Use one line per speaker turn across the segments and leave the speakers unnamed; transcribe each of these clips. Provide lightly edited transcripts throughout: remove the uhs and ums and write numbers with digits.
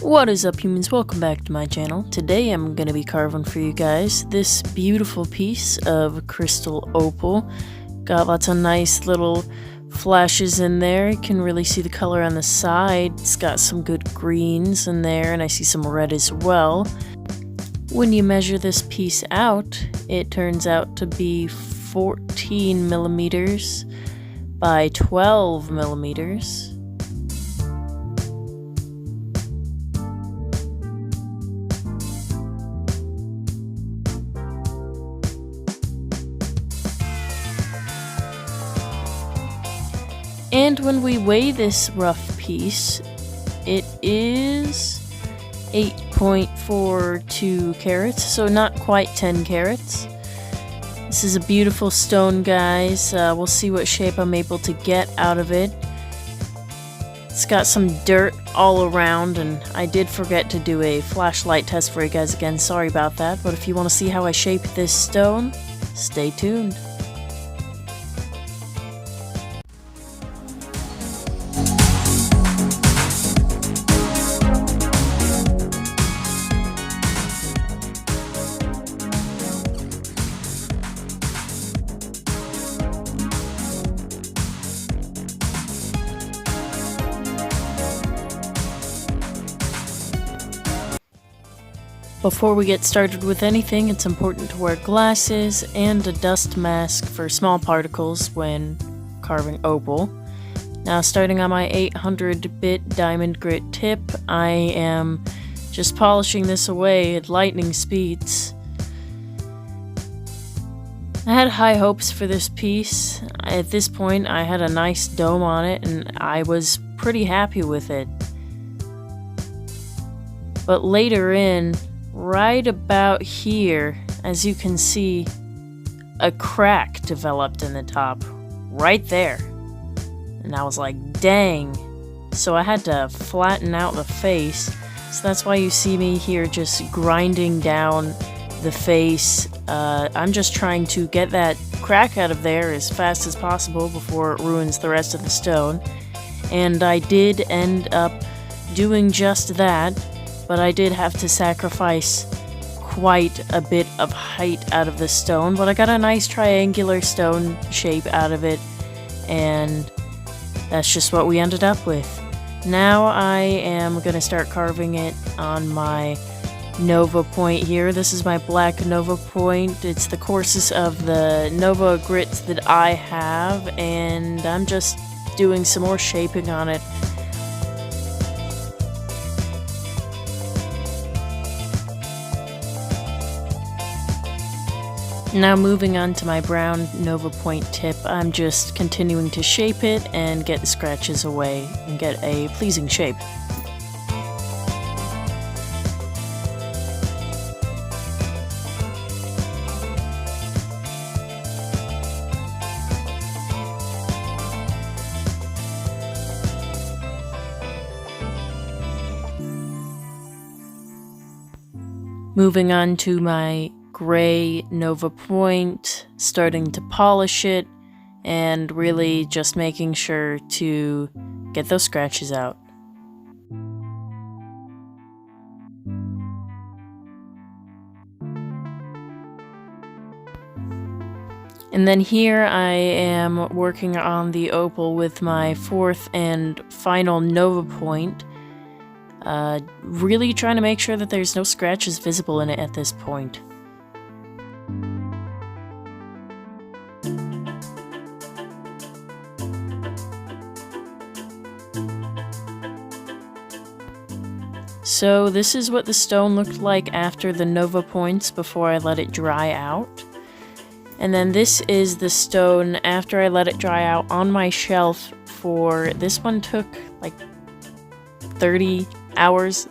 What is up, humans? Welcome back to my channel. Today I'm going to be carving for you guys this beautiful piece of crystal opal. Got lots of nice little flashes in there. You can really see the color on the side. It's got some good greens in there, and I see some red as well. When you measure this piece out, it turns out to be 14 millimeters by 12 millimeters. And when we weigh this rough piece, it is 8.42 carats, so not quite 10 carats. This is a beautiful stone, guys. We'll see what shape I'm able to get out of it. It's got some dirt all around, and I did forget to do a flashlight test for you guys again. Sorry about that, but if you want to see how I shape this stone, stay tuned. Before we get started with anything, it's important to wear glasses and a dust mask for small particles when carving opal. Now, starting on my 800-bit diamond grit tip, I am just polishing this away at lightning speeds. I had high hopes for this piece. At this point, I had a nice dome on it, and I was pretty happy with it. But later in, right about here, as you can see, a crack developed in the top, right there. And I was like, dang. So I had to flatten out the face. So that's why you see me here just grinding down the face. I'm just trying to get that crack out of there as fast as possible before it ruins the rest of the stone. And I did end up doing just that. But I did have to sacrifice quite a bit of height out of the stone, but I got a nice triangular stone shape out of it, and that's just what we ended up with. Now I am going to start carving it on my Nova point here. This is my black Nova point. It's the coarsest of the Nova grits that I have, and I'm just doing some more shaping on it. Now moving on to my brown Nova point tip, I'm just continuing to shape it and get the scratches away and get a pleasing shape. Moving on to my gray Nova point, starting to polish it and really just making sure to get those scratches out. And then here I am working on the opal with my fourth and final Nova point. Really trying to make sure that there's no scratches visible in it at this point. So this is what the stone looked like after the Nova points before I let it dry out. And then this is the stone after I let it dry out on my shelf for, this one took like 30 hours.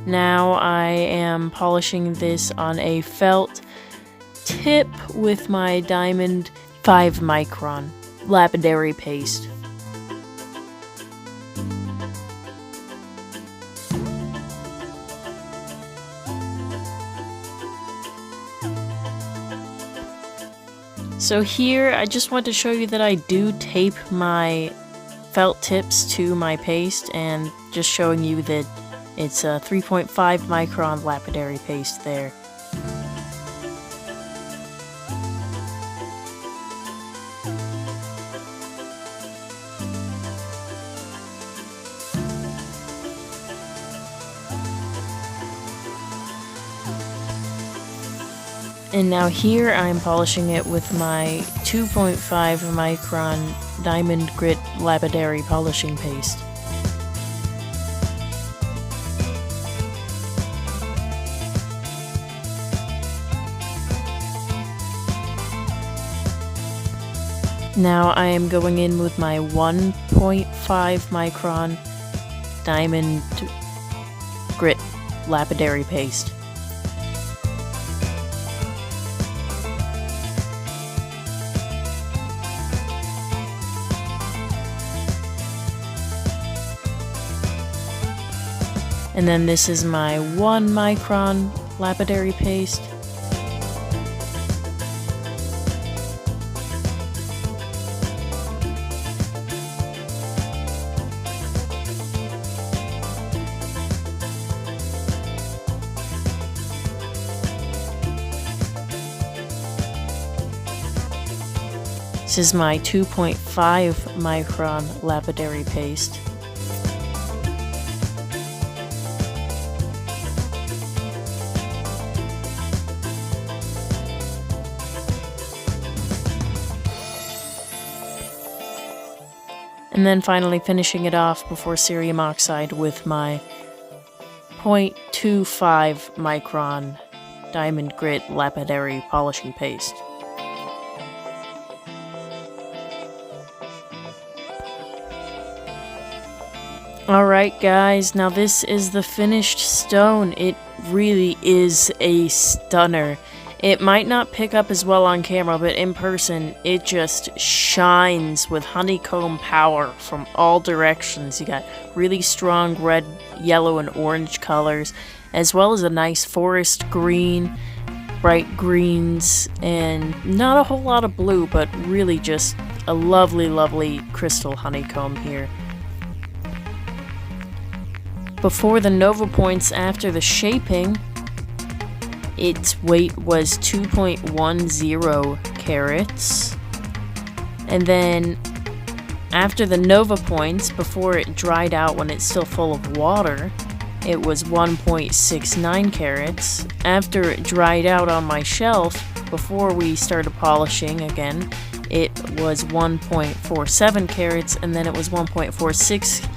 Now I am polishing this on a felt tip with my Dimond 5 micron lapidary paste. So here, I just want to show you that I do tape my felt tips to my paste, and just showing you that It's a 3.5 micron lapidary paste there. And now here I'm polishing it with my 2.5 micron dimond grit lapidary polishing paste. Now I am going in with my 1.5 micron dimond grit lapidary paste. And then this is my 1 micron lapidary paste. This is my 2.5 micron lapidary paste. And then finally finishing it off before cerium oxide with my 0.25 micron dimond grit lapidary polishing paste. Alright guys, now this is the finished stone. It really is a stunner. It might not pick up as well on camera, but in person it just shines with honeycomb power from all directions. You got really strong red, yellow, and orange colors, as well as a nice forest green, bright greens, and not a whole lot of blue, but really just a lovely, lovely crystal honeycomb here. Before the Nova points after the shaping, its weight was 2.10 carats. And then after the Nova points, before it dried out when it's still full of water, it was 1.69 carats. After it dried out on my shelf, before we started polishing again, it was 1.47 carats, and then it was 1.46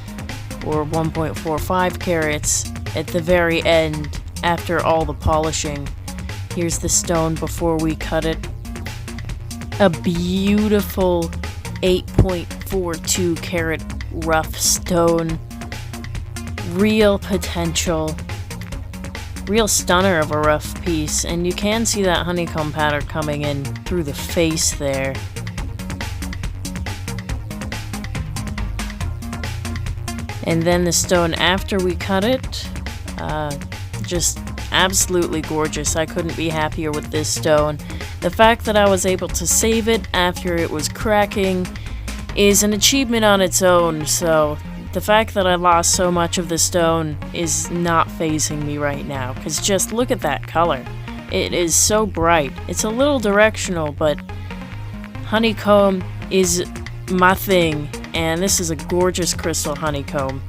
or 1.45 carats at the very end after all the polishing. Here's the stone before we cut it. A beautiful 8.42 carat rough stone. Real potential. Real stunner of a rough piece, and you can see that honeycomb pattern coming in through the face there. And then the stone after we cut it, just absolutely gorgeous. I couldn't be happier with this stone. The fact that I was able to save it after it was cracking is an achievement on its own, so the fact that I lost so much of the stone is not fazing me right now, because just look at that color. It is so bright. It's a little directional, but honeycomb is my thing, and this is a gorgeous crystal honeycomb.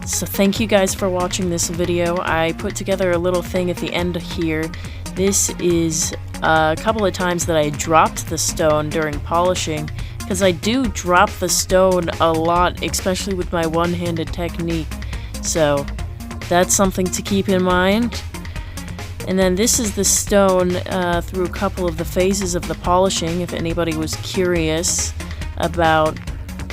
So thank you guys for watching this video. I put together a little thing at the end here. This is a couple of times that I dropped the stone during polishing, because I do drop the stone a lot, especially with my one-handed technique. So that's something to keep in mind. And then this is the stone through a couple of the phases of the polishing, if anybody was curious about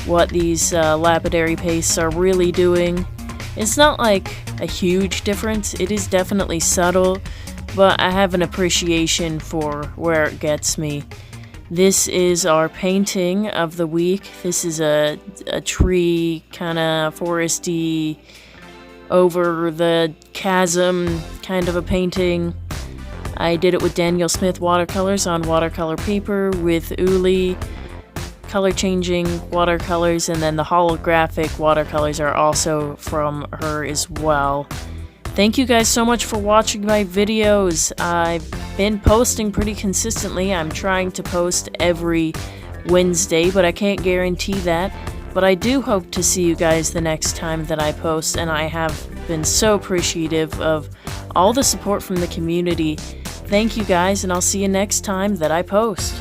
what these lapidary pastes are really doing. It's not like a huge difference. It is definitely subtle, but I have an appreciation for where it gets me. This is our painting of the week. This is a tree, kind of foresty, over the chasm kind of a painting. I did it with Daniel Smith watercolors on watercolor paper with Uli color changing watercolors, and then the holographic watercolors are also from her as well. Thank you guys so much for watching my videos. I've been posting pretty consistently. I'm trying to post every Wednesday, but I can't guarantee that. But I do hope to see you guys the next time that I post, and I have been so appreciative of all the support from the community. Thank you guys, and I'll see you next time that I post.